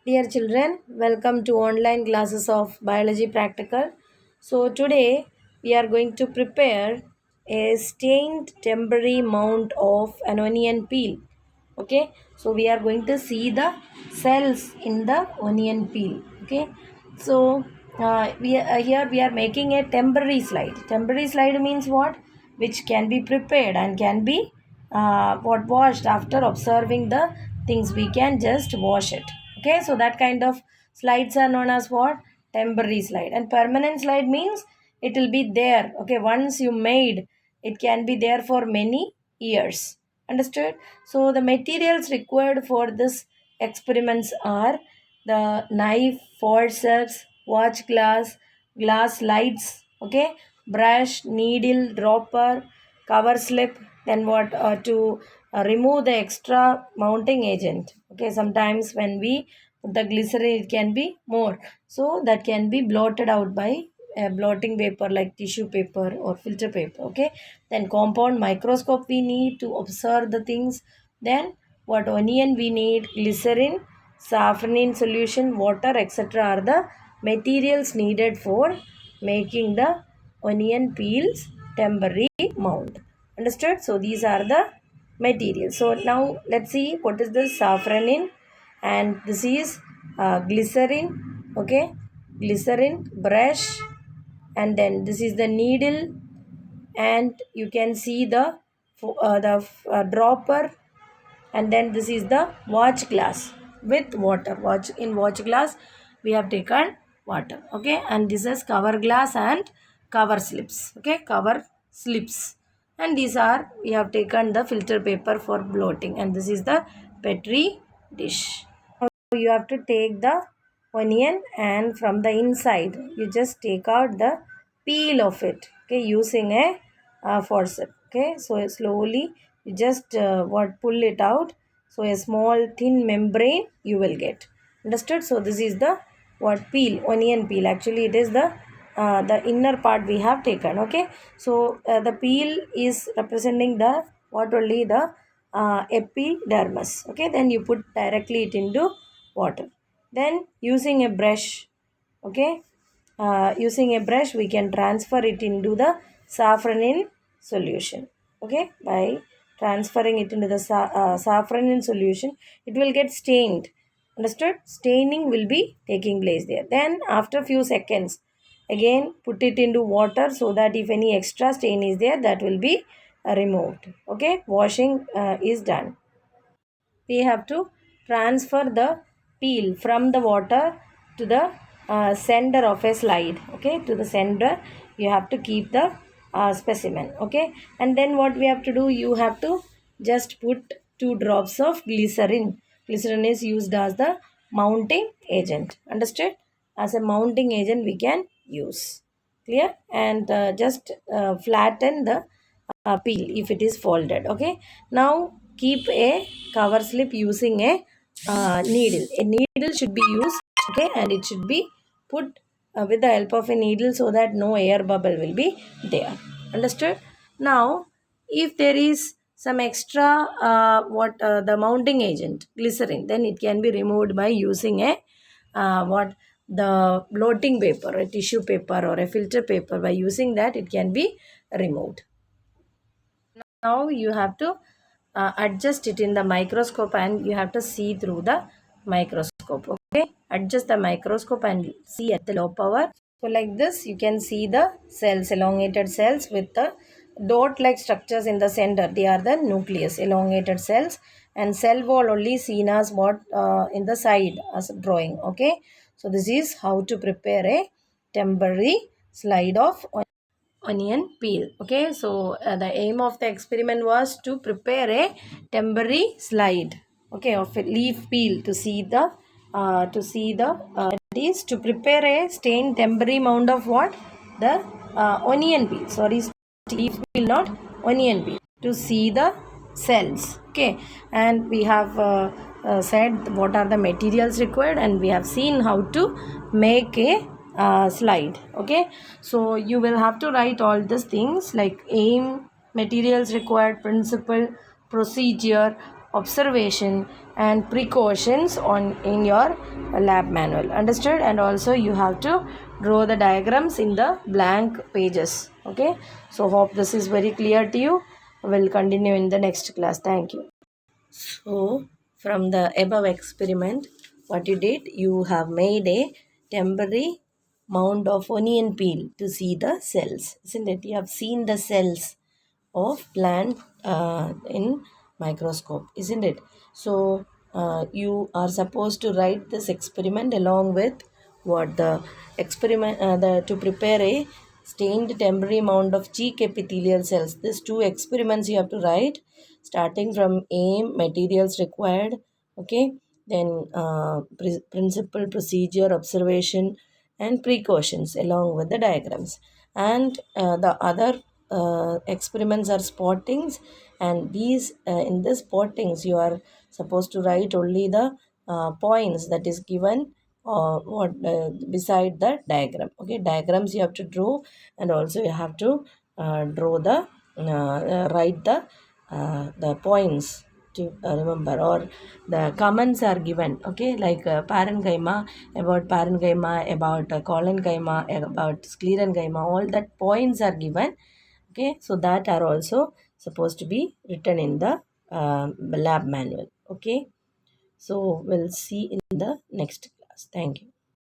Dear children, welcome to online classes of Biology Practical. So today we are going to prepare a stained temporary mount of an onion peel. Okay, so we are going to see the cells in the onion peel. Okay, so here we are making a temporary slide. Temporary slide means what? Which can be prepared and can be washed after observing the things. We can just wash it. Okay, so that kind of slides are known as what? Temporary slide. And permanent slide means it will be there. Okay, once you made, it can be there for many years. Understood? So the materials required for this experiments are the knife, forceps, watch glass, glass lights, okay, brush, needle, dropper, cover slip, then what to remove the extra mounting agent. Okay, sometimes when we put the glycerin, it can be more, so that can be blotted out by blotting paper like tissue paper or filter paper. Okay, then compound microscope we need to observe the things. Then what onion we need, glycerin, saffron solution, water, etc. are the materials needed for making the onion peels temporary mount. Understood? So these are the materials. So now let's see what is the saffron, and this is glycerin. Okay, glycerin, brush, and then this is the needle, and you can see the dropper, and then this is the watch glass with water. Watch glass we have taken water. Okay, and this is cover glass and cover slips. Okay, cover slips, and these are we have taken the filter paper for blotting, and this is the petri dish. Now you have to take the onion, and from the inside you just take out the peel of it. Okay, using a forceps. Okay, so slowly you just pull it out, so a small thin membrane you will get. Understood? So this is the what peel, onion peel. Actually it is the inner part we have taken. Okay, so the peel is representing the what, only the epidermis. Okay, then you put directly it into water, then using a brush. Okay, using a brush we can transfer it into the saffron solution. Okay, by transferring it into the saffron solution, it will get stained. Understood? Staining will be taking place there. Then after few seconds again put it into water, so that if any extra stain is there, that will be removed. Okay, washing is done. We have to transfer the peel from the water to the center of a slide. Okay, to the center you have to keep the specimen. Okay, and then what we have to do, you have to just put 2 drops of glycerin. Glycerin is used as the mounting agent. Understood? As a mounting agent we can use. Clear? And just flatten the peel if it is folded. Okay, now keep a cover slip using a needle. A needle should be used. Okay, and it should be put with the help of a needle, so that no air bubble will be there. Understood? Now if there is some extra the mounting agent glycerin, then it can be removed by using a what the blotting paper, a tissue paper or a filter paper. By using that, it can be removed. Now you have to adjust it in the microscope, and you have to see through the microscope. Okay, adjust the microscope and see at the low power. So like this you can see the cells, elongated cells with the dot like structures in the center. They are the nucleus, elongated cells, and cell wall only seen as what in the side as a drawing. Okay, so this is how to prepare a temporary slide of onion peel. Okay, so the aim of the experiment was to prepare a temporary slide, okay, of a leaf peel to see the it is to prepare a stained temporary mound of what, the onion peel. Sorry, leaf peel, not onion peel, to see the cells. Okay, and we have said what are the materials required, and we have seen how to make a slide. Okay, so you will have to write all these things like aim, materials required, principle, procedure, observation and precautions on in your lab manual. Understood? And also you have to draw the diagrams in the blank pages. Okay, so hope this is very clear to you. We'll continue in the next class. Thank you. So, from the above experiment, what you did, you have made a temporary mound of onion peel to see the cells, isn't it? You have seen the cells of plant in microscope, isn't it? So, you are supposed to write this experiment along with what the experiment to prepare a stained temporary mound of cheek epithelial cells. These two experiments you have to write, starting from aim, materials required, okay, then principle, procedure, observation, and precautions along with the diagrams. And the other experiments are spottings, and these in this spottings you are supposed to write only the points that is given what beside the diagram. Okay, diagrams you have to draw, and also you have to draw the write the points to remember, or the comments are given. Okay, like parenchyma, about parenchyma, about collenchyma, about sclerenchyma, all that points are given. Okay, so that are also supposed to be written in the lab manual. Okay, so we'll see in the next class. Thank you.